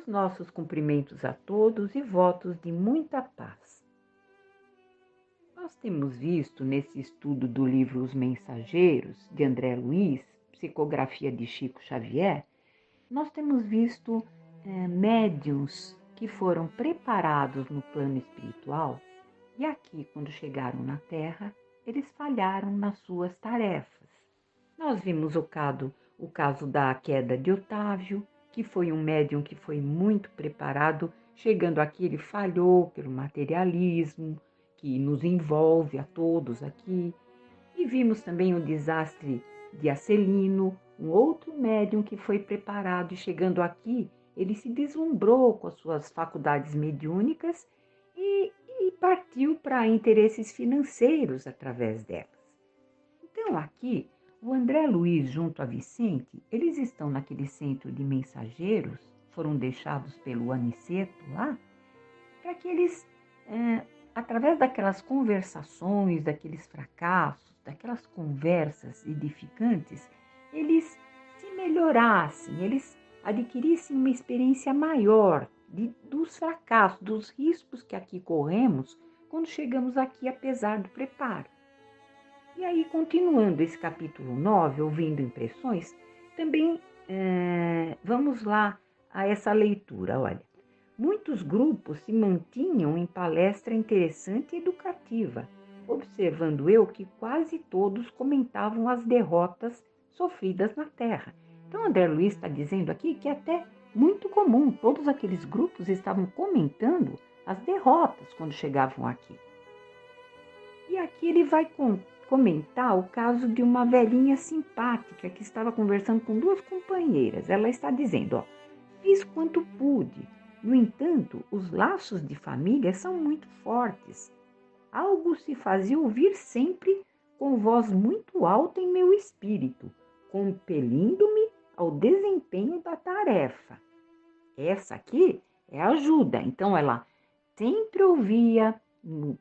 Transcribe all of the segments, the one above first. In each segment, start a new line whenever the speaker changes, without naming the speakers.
nossos cumprimentos a todos e votos de muita paz. Nós temos visto nesse estudo do livro Os Mensageiros, de André Luiz, psicografia de Chico Xavier, nós temos visto médiuns que foram preparados no plano espiritual e aqui, quando chegaram na Terra, eles falharam nas suas tarefas. Nós vimos o caso da queda de Otávio, que foi um médium que foi muito preparado. Chegando aqui, ele falhou pelo materialismo, que nos envolve a todos aqui. E vimos também o desastre de Acelino, um outro médium que foi preparado e chegando aqui, ele se deslumbrou com as suas faculdades mediúnicas e partiu para interesses financeiros através delas. Então aqui, o André Luiz junto a Vicente, eles estão naquele centro de mensageiros, foram deixados pelo Aniceto lá, para que eles, através daquelas conversações, daqueles fracassos, daquelas conversas edificantes, eles se melhorassem, eles adquirissem uma experiência maior dos fracassos, dos riscos que aqui corremos quando chegamos aqui, apesar do preparo. E aí, continuando esse capítulo 9, ouvindo impressões, também vamos lá a essa leitura. Olha, muitos grupos se mantinham em palestra interessante e educativa, observando eu que quase todos comentavam as derrotas sofridas na Terra. Então, André Luiz está dizendo aqui que é até muito comum, todos aqueles grupos estavam comentando as derrotas quando chegavam aqui. E aqui ele vai comentar o caso de uma velhinha simpática que estava conversando com duas companheiras. Ela está dizendo, fiz quanto pude. No entanto, os laços de família são muito fortes. Algo se fazia ouvir sempre com voz muito alta em meu espírito, compelindo-me ao desempenho da tarefa. Essa aqui é ajuda. Então, ela sempre ouvia no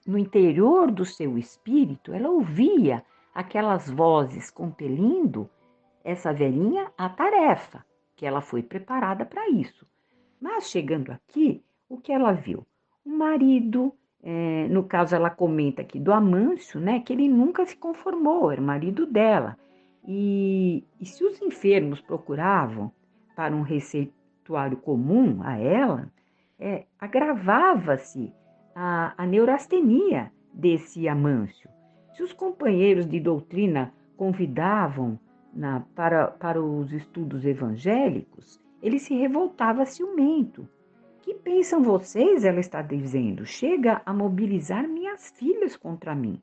interior do seu espírito, ela ouvia aquelas vozes compelindo essa velhinha à tarefa, que ela foi preparada para isso. Mas chegando aqui, o que ela viu? O marido, no caso ela comenta aqui do Amâncio, né, que ele nunca se conformou, era o marido dela. E se os enfermos procuravam para um receituário comum a ela, agravava-se a neurastenia desse Amâncio. Se os companheiros de doutrina convidavam para os estudos evangélicos, ele se revoltava ciumento. Que pensam vocês, ela está dizendo, chega a mobilizar minhas filhas contra mim.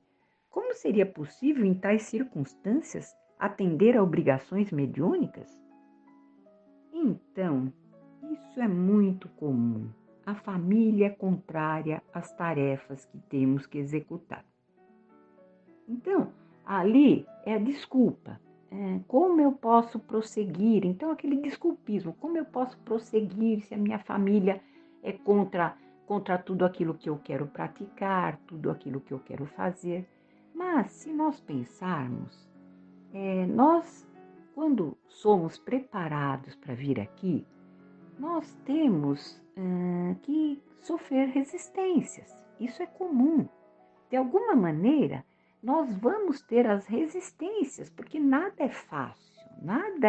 Como seria possível, em tais circunstâncias, atender a obrigações mediúnicas? Então, isso é muito comum. A família é contrária às tarefas que temos que executar. Então, ali é a desculpa. Como eu posso prosseguir? Então, aquele desculpismo. Como eu posso prosseguir se a minha família é contra tudo aquilo que eu quero praticar, tudo aquilo que eu quero fazer? Mas, se nós pensarmos, nós, quando somos preparados para vir aqui, nós temos que sofrer resistências. Isso é comum. De alguma maneira, nós vamos ter as resistências, porque nada é fácil, nada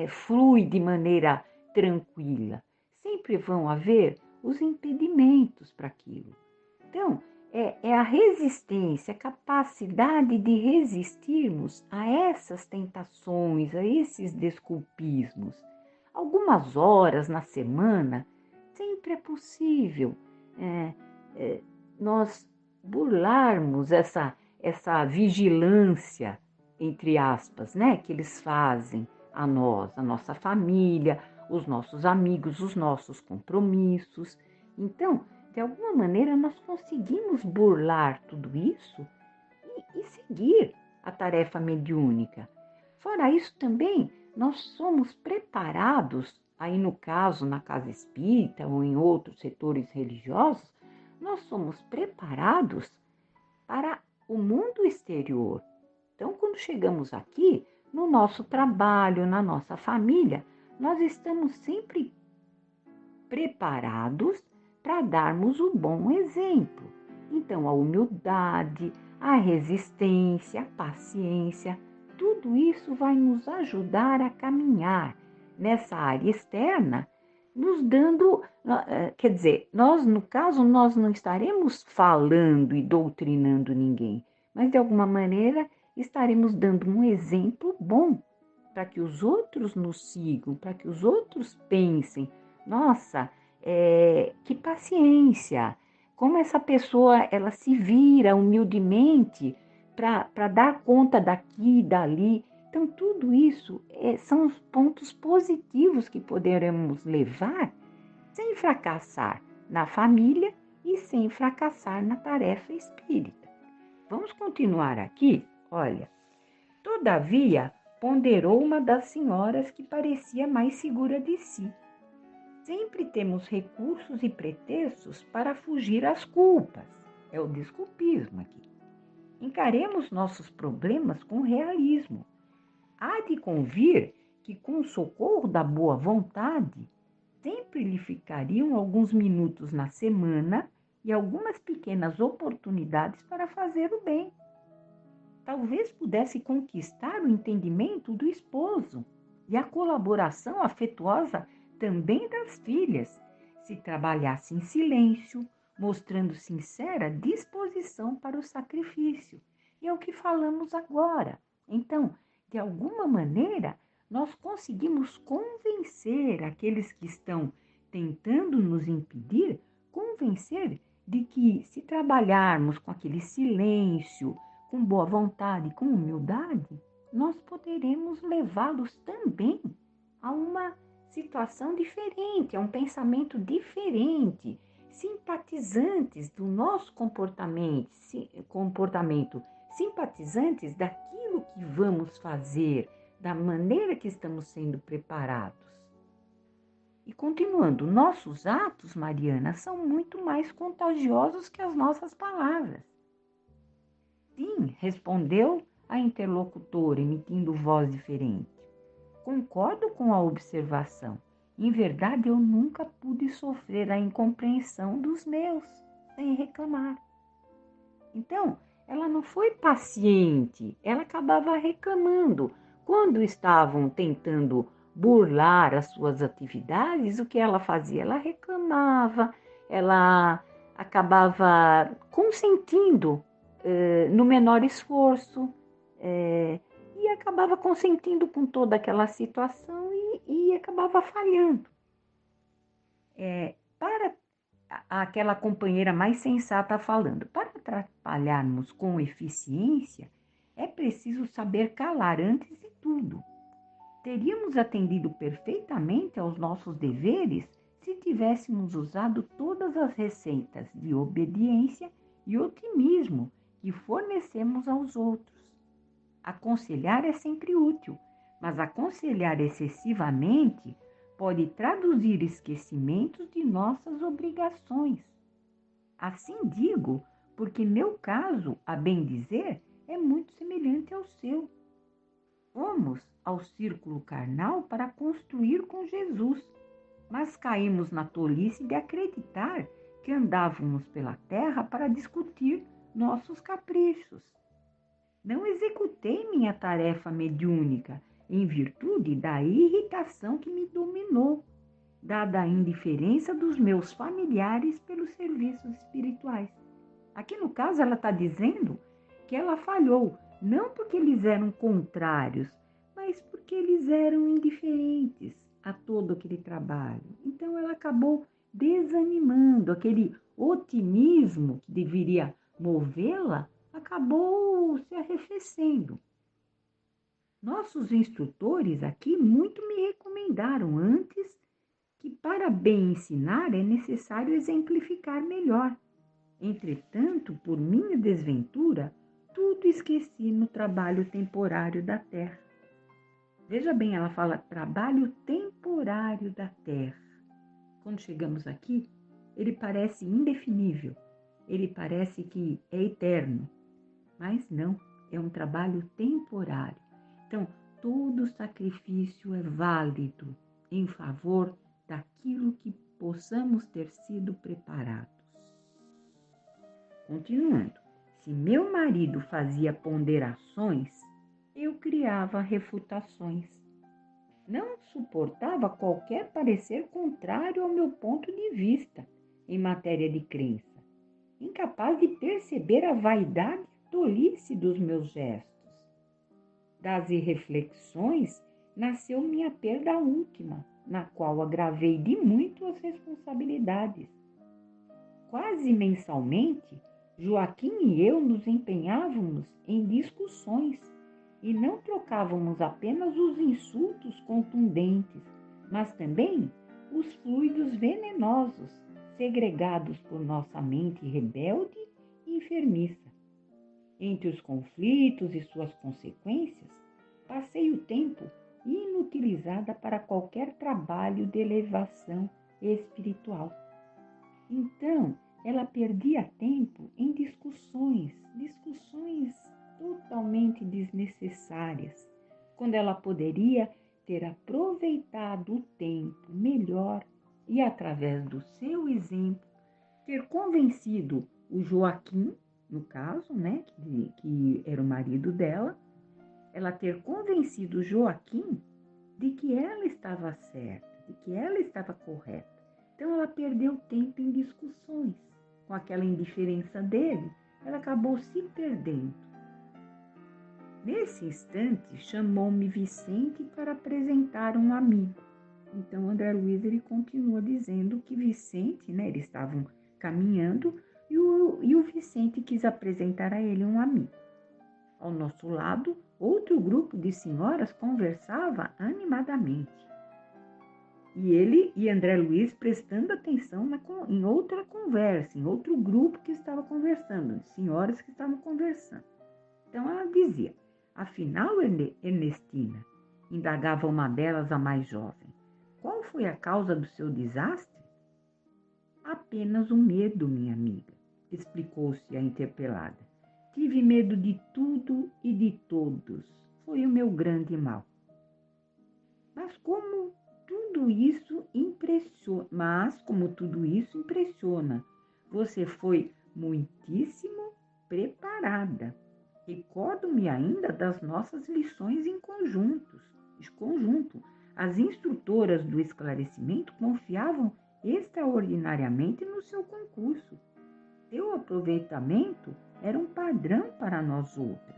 flui de maneira tranquila. Sempre vão haver os impedimentos para aquilo. Então, é a resistência, a capacidade de resistirmos a essas tentações, a esses desculpismos. Algumas horas na semana, sempre é possível nós burlarmos essa vigilância, entre aspas, né, que eles fazem a nós, a nossa família, os nossos amigos, os nossos compromissos. Então, de alguma maneira, nós conseguimos burlar tudo isso e seguir a tarefa mediúnica. Fora isso também, nós somos preparados, aí no caso, na casa espírita ou em outros setores religiosos, nós somos preparados para o mundo exterior. Então, quando chegamos aqui, no nosso trabalho, na nossa família, nós estamos sempre preparados para darmos o bom exemplo. Então, a humildade, a resistência, a paciência, tudo isso vai nos ajudar a caminhar nessa área externa, nos dando, quer dizer, nós, no caso, nós não estaremos falando e doutrinando ninguém, mas de alguma maneira estaremos dando um exemplo bom para que os outros nos sigam, para que os outros pensem, nossa, que paciência, como essa pessoa ela se vira humildemente para dar conta daqui e dali. Então, tudo isso são os pontos positivos que poderemos levar sem fracassar na família e sem fracassar na tarefa espírita. Vamos continuar aqui? Olha, todavia, ponderou uma das senhoras que parecia mais segura de si. Sempre temos recursos e pretextos para fugir às culpas. É o desculpismo aqui. Encaremos nossos problemas com realismo. Há de convir que, com o socorro da boa vontade, sempre lhe ficariam alguns minutos na semana e algumas pequenas oportunidades para fazer o bem. Talvez pudesse conquistar o entendimento do esposo e a colaboração afetuosa também das filhas, se trabalhasse em silêncio, mostrando sincera disposição para o sacrifício. E é o que falamos agora. Então, de alguma maneira, nós conseguimos convencer aqueles que estão tentando nos impedir, convencer de que se trabalharmos com aquele silêncio, com boa vontade, com humildade, nós poderemos levá-los também a uma situação diferente, a um pensamento diferente, simpatizantes do nosso comportamento, simpatizantes daquilo que vamos fazer, da maneira que estamos sendo preparados. E continuando, nossos atos, Mariana, são muito mais contagiosos que as nossas palavras. Sim, respondeu a interlocutora, emitindo voz diferente. Concordo com a observação. Em verdade, eu nunca pude sofrer a incompreensão dos meus, sem reclamar. Então, ela não foi paciente, ela acabava reclamando. Quando estavam tentando burlar as suas atividades, o que ela fazia? Ela reclamava, ela acabava consentindo no menor esforço, e acabava consentindo com toda aquela situação e acabava falhando. Para aquela companheira mais sensata falando, para trabalharmos com eficiência, é preciso saber calar antes de tudo. Teríamos atendido perfeitamente aos nossos deveres se tivéssemos usado todas as receitas de obediência e otimismo que fornecemos aos outros. Aconselhar é sempre útil, mas aconselhar excessivamente pode traduzir esquecimentos de nossas obrigações. Assim digo, porque meu caso, a bem dizer, é muito semelhante ao seu. Fomos ao círculo carnal para construir com Jesus, mas caímos na tolice de acreditar que andávamos pela terra para discutir nossos caprichos. Não executei minha tarefa mediúnica em virtude da irritação que me dominou, dada a indiferença dos meus familiares pelos serviços espirituais. Aqui no caso ela está dizendo que ela falhou, não porque eles eram contrários, mas porque eles eram indiferentes a todo aquele trabalho. Então ela acabou desanimando, aquele otimismo que deveria movê-la, acabou se arrefecendo. Nossos instrutores aqui muito me recomendaram antes que para bem ensinar é necessário exemplificar melhor. Entretanto, por minha desventura, tudo esqueci no trabalho temporário da terra. Veja bem, ela fala trabalho temporário da terra. Quando chegamos aqui, ele parece indefinível, ele parece que é eterno, mas não, é um trabalho temporário. Então, todo sacrifício é válido, em favor daquilo que possamos ter sido preparados. Continuando, se meu marido fazia ponderações, eu criava refutações. Não suportava qualquer parecer contrário ao meu ponto de vista em matéria de crença, incapaz de perceber a vaidade e tolice dos meus gestos. Das reflexões nasceu minha perda última, na qual agravei de muito as responsabilidades. Quase mensalmente, Joaquim e eu nos empenhávamos em discussões e não trocávamos apenas os insultos contundentes, mas também os fluidos venenosos segregados por nossa mente rebelde e enfermiça. Entre os conflitos e suas consequências, passei o tempo inutilizada para qualquer trabalho de elevação espiritual. Então, ela perdia tempo em discussões totalmente desnecessárias, quando ela poderia ter aproveitado o tempo melhor e, através do seu exemplo, ter convencido o Joaquim, no caso, né, que era o marido dela, ela ter convencido o Joaquim de que ela estava certa, de que ela estava correta. Então, ela perdeu tempo em discussões. Com aquela indiferença dele, ela acabou se perdendo. Nesse instante, chamou-me Vicente para apresentar um amigo. Então, André Luiz ele continua dizendo que Vicente, né, eles estavam caminhando e o Vicente quis apresentar a ele um amigo. Ao nosso lado, outro grupo de senhoras conversava animadamente. E ele e André Luiz prestando atenção em outra conversa, em outro grupo que estava conversando, de senhoras que estavam conversando. Então ela dizia: afinal, Ernestina, indagava uma delas, a mais jovem, qual foi a causa do seu desastre? Apenas o medo, minha amiga, explicou-se a interpelada. Tive medo de tudo e de todos. Foi o meu grande mal. Mas como tudo isso impressiona, você foi muitíssimo preparada. Recordo-me ainda das nossas lições em conjunto. As instrutoras do esclarecimento confiavam extraordinariamente no seu concurso. Seu aproveitamento era um padrão para nós outras.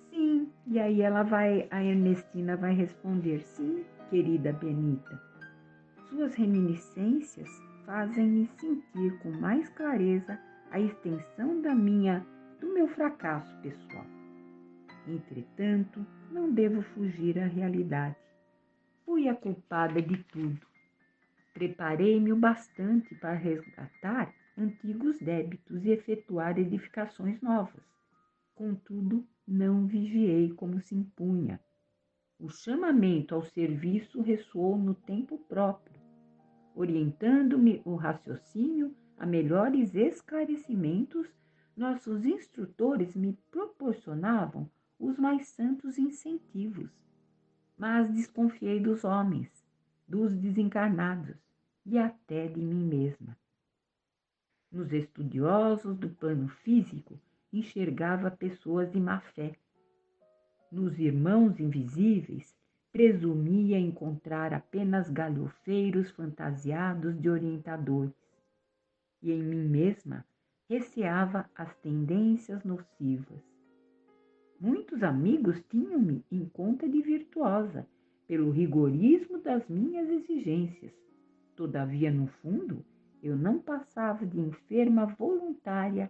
Sim, e aí a Ernestina vai responder: sim, querida Benita. Suas reminiscências fazem-me sentir com mais clareza a extensão do meu fracasso pessoal. Entretanto, não devo fugir à realidade. Fui a culpada de tudo. Preparei-me o bastante para resgatar antigos débitos e efetuar edificações novas. Contudo, não vigiei como se impunha. O chamamento ao serviço ressoou no tempo próprio, orientando-me o raciocínio a melhores esclarecimentos. Nossos instrutores me proporcionavam os mais santos incentivos, mas desconfiei dos homens, dos desencarnados e até de mim mesma. Nos estudiosos do plano físico, enxergava pessoas de má fé. Nos irmãos invisíveis, presumia encontrar apenas galhofeiros fantasiados de orientadores. E em mim mesma, receava as tendências nocivas. Muitos amigos tinham-me em conta de virtuosa, pelo rigorismo das minhas exigências. Todavia, no fundo, eu não passava de enferma voluntária,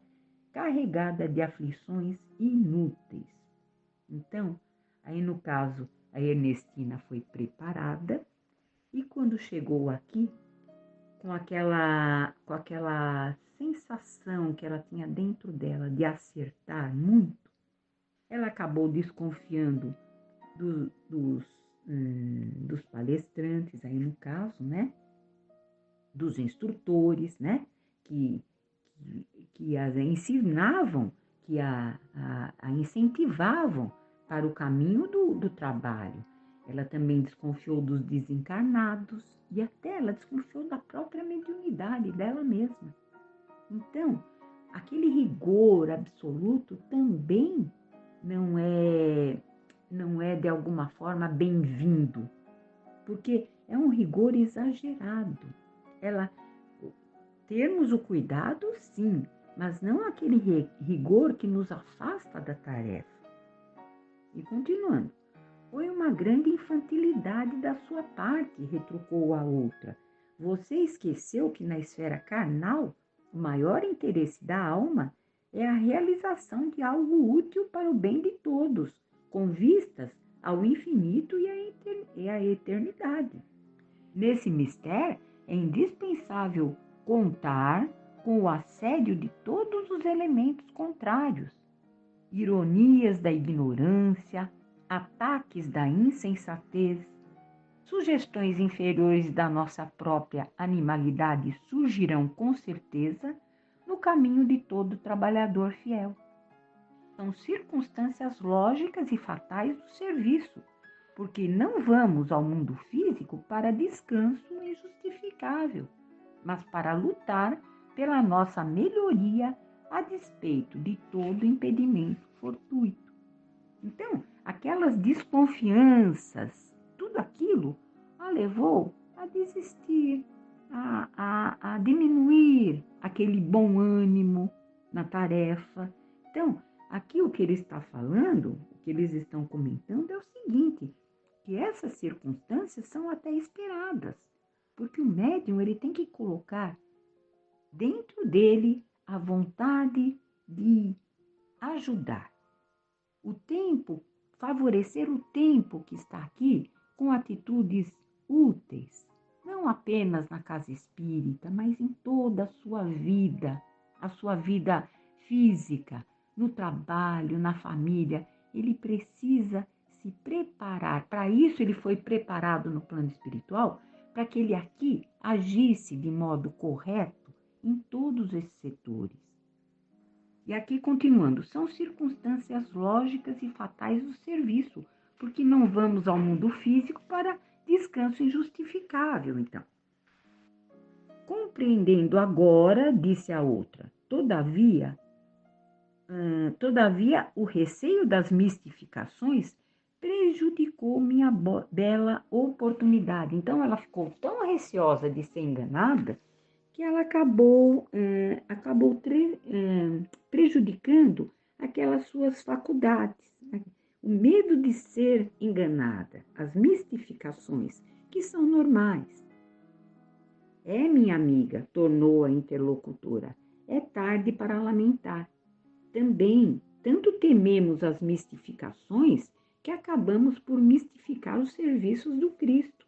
carregada de aflições inúteis. Então, aí no caso, a Ernestina foi preparada e quando chegou aqui, com aquela sensação que ela tinha dentro dela de acertar muito, ela acabou desconfiando dos palestrantes, aí no caso, né? Dos instrutores, né? Que as ensinavam, que a incentivavam para o caminho do trabalho. Ela também desconfiou dos desencarnados e até ela desconfiou da própria mediunidade dela mesma. Então, aquele rigor absoluto também não é de alguma forma bem-vindo, porque é um rigor exagerado. Termos o cuidado, sim, mas não aquele rigor que nos afasta da tarefa. E continuando, foi uma grande infantilidade da sua parte, retrucou a outra. Você esqueceu que na esfera carnal, o maior interesse da alma é a realização de algo útil para o bem de todos, com vistas ao infinito e à eternidade. Nesse mistério, é indispensável contar com o assédio de todos os elementos contrários, ironias da ignorância, ataques da insensatez, sugestões inferiores da nossa própria animalidade surgirão com certeza no caminho de todo trabalhador fiel. São circunstâncias lógicas e fatais do serviço, porque não vamos ao mundo físico para descanso injustificável, mas para lutar pela nossa melhoria a despeito de todo impedimento fortuito. Então, aquelas desconfianças, tudo aquilo a levou a desistir, a diminuir aquele bom ânimo na tarefa. Então, aqui o que ele está falando, o que eles estão comentando é o seguinte, que essas circunstâncias são até esperadas, porque o médium ele tem que colocar dentro dele a vontade de ajudar. O tempo, favorecer o tempo que está aqui com atitudes úteis, não apenas na casa espírita, mas em toda a sua vida física, no trabalho, na família. Ele precisa se preparar. Para isso ele foi preparado no plano espiritual, para que ele aqui agisse de modo correto em todos esses setores. E aqui continuando, são circunstâncias lógicas e fatais do serviço, porque não vamos ao mundo físico para descanso injustificável, então. Compreendendo agora, disse a outra, todavia, o receio das mistificações prejudicou minha bela oportunidade. Então, ela ficou tão receosa de ser enganada que ela acabou prejudicando aquelas suas faculdades. Né? O medo de ser enganada, as mistificações, que são normais. Minha amiga, tornou a interlocutora, é tarde para lamentar. Também, tanto tememos as mistificações que acabamos por mistificar os serviços do Cristo.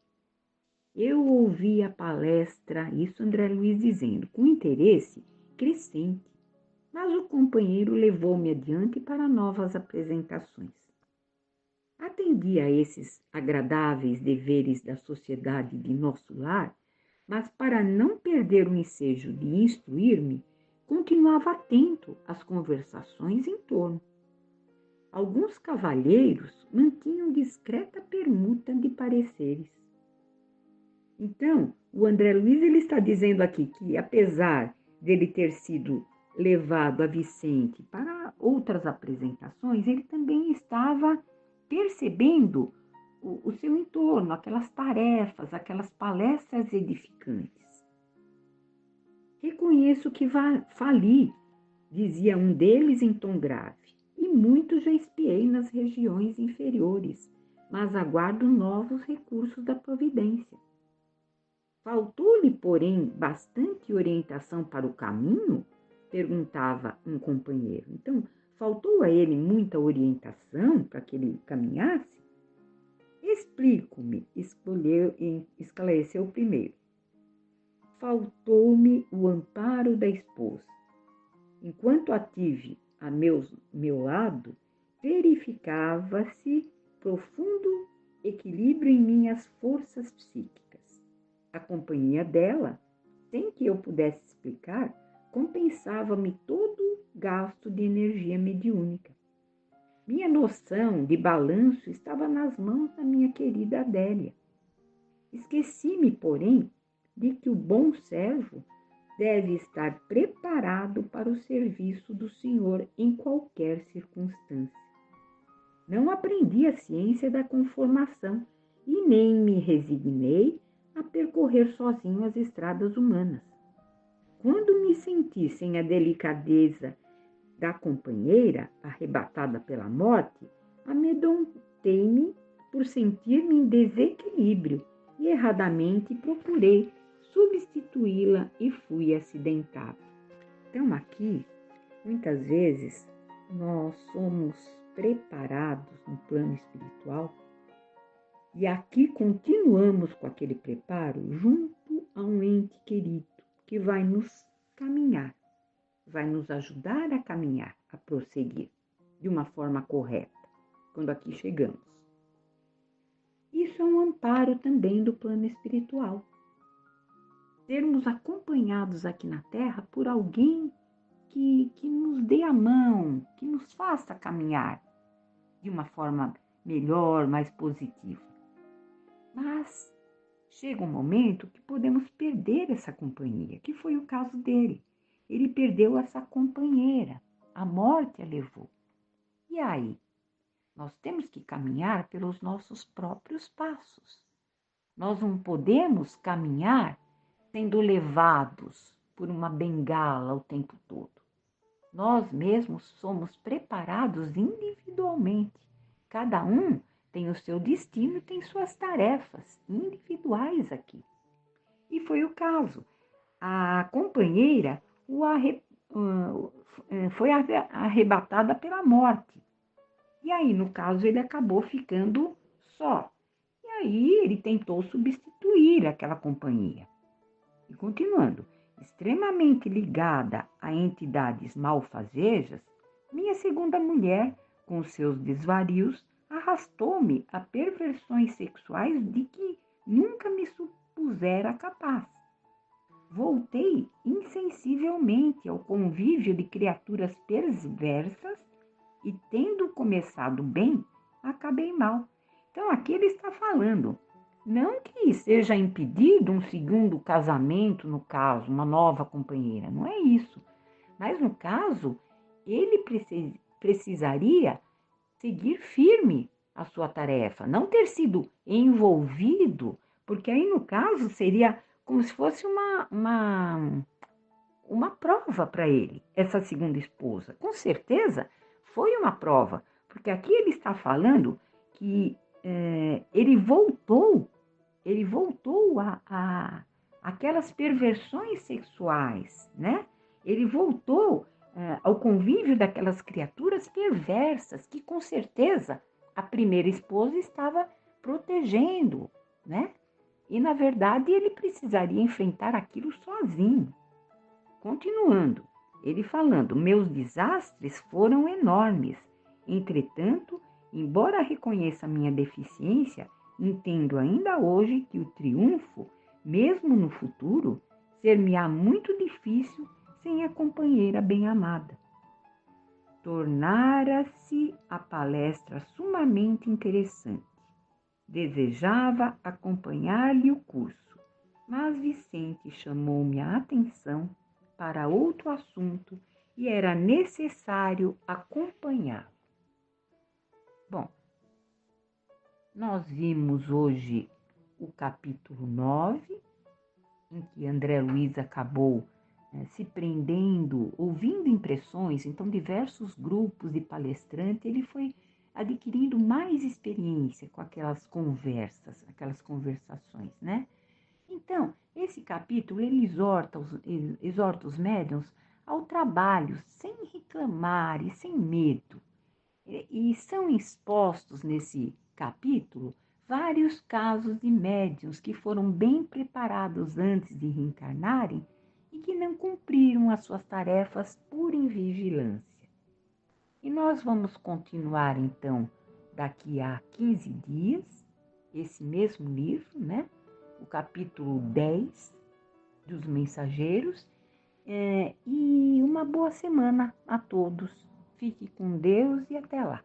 Eu ouvi a palestra, isso André Luiz dizendo, com interesse crescente, mas o companheiro levou-me adiante para novas apresentações. Atendi a esses agradáveis deveres da sociedade de nosso lar, mas para não perder o ensejo de instruir-me, continuava atento às conversações em torno. Alguns cavalheiros mantinham discreta permuta de pareceres. Então, o André Luiz ele está dizendo aqui que, apesar dele ter sido levado a Vicente para outras apresentações, ele também estava percebendo o seu entorno, aquelas tarefas, aquelas palestras edificantes. Reconheço que fali, dizia um deles em tom grave, e muito já espiei nas regiões inferiores, mas aguardo novos recursos da providência. Faltou-lhe, porém, bastante orientação para o caminho? Perguntava um companheiro. Então, faltou a ele muita orientação para que ele caminhasse? Explico-me, esclareceu o primeiro. Faltou-me o amparo da esposa. Enquanto a tive a meu lado, verificava-se profundo equilíbrio em minhas forças psíquicas. A companhia dela, sem que eu pudesse explicar, compensava-me todo o gasto de energia mediúnica. Minha noção de balanço estava nas mãos da minha querida Adélia. Esqueci-me, porém, de que o bom servo deve estar preparado para o serviço do Senhor em qualquer circunstância. Não aprendi a ciência da conformação e nem me resignei a percorrer sozinho as estradas humanas. Quando me senti sem a delicadeza da companheira arrebatada pela morte, amedrontei-me por sentir-me em desequilíbrio e erradamente procurei substituí-la e fui acidentado. Então aqui, muitas vezes, nós somos preparados no plano espiritual e aqui continuamos com aquele preparo junto a um ente querido que vai nos caminhar, vai nos ajudar a caminhar, a prosseguir de uma forma correta, quando aqui chegamos. Isso é um amparo também do plano espiritual. Sermos acompanhados aqui na Terra por alguém que nos dê a mão, que nos faça caminhar de uma forma melhor, mais positiva. Mas chega um momento que podemos perder essa companhia, que foi o caso dele. Ele perdeu essa companheira, a morte a levou. E aí? Nós temos que caminhar pelos nossos próprios passos. Nós não podemos caminhar sendo levados por uma bengala o tempo todo. Nós mesmos somos preparados individualmente. Cada um tem o seu destino, tem suas tarefas individuais aqui. E foi o caso. A companheira foi arrebatada pela morte. E aí, no caso, ele acabou ficando só. E aí, ele tentou substituir aquela companhia. E continuando, extremamente ligada a entidades malfazejas, minha segunda mulher, com seus desvarios, arrastou-me a perversões sexuais de que nunca me supusera capaz. Voltei insensivelmente ao convívio de criaturas perversas e, tendo começado bem, acabei mal. Então, aqui ele está falando, não que seja impedido um segundo casamento, no caso, uma nova companheira, não é isso. Mas, no caso, ele precisaria seguir firme a sua tarefa, não ter sido envolvido, porque aí, no caso, seria como se fosse uma prova para ele, essa segunda esposa. Com certeza foi uma prova, porque aqui ele está falando que ele voltou a aquelas perversões sexuais, né? Ele voltou ao convívio daquelas criaturas perversas que, com certeza, a primeira esposa estava protegendo, né? E, na verdade, ele precisaria enfrentar aquilo sozinho. Continuando, ele falando, meus desastres foram enormes. Entretanto, embora reconheça minha deficiência, entendo ainda hoje que o triunfo, mesmo no futuro, ser-me-á muito difícil sem a companheira bem-amada. Tornara-se a palestra sumamente interessante. Desejava acompanhar-lhe o curso, mas Vicente chamou-me a atenção para outro assunto e era necessário acompanhá-lo. Bom, nós vimos hoje o capítulo 9, em que André Luiz acabou se prendendo, ouvindo impressões, então diversos grupos de palestrantes, ele foi adquirindo mais experiência com aquelas conversas, aquelas conversações, né? Então, esse capítulo, ele exorta os médiuns ao trabalho, sem reclamar e sem medo. E são expostos nesse capítulo vários casos de médiuns que foram bem preparados antes de reencarnarem e que não cumpriram as suas tarefas por invigilância. E nós vamos continuar, então, daqui a 15 dias, esse mesmo livro, né? O capítulo 10 dos Mensageiros. E uma boa semana a todos. Fique com Deus e até lá.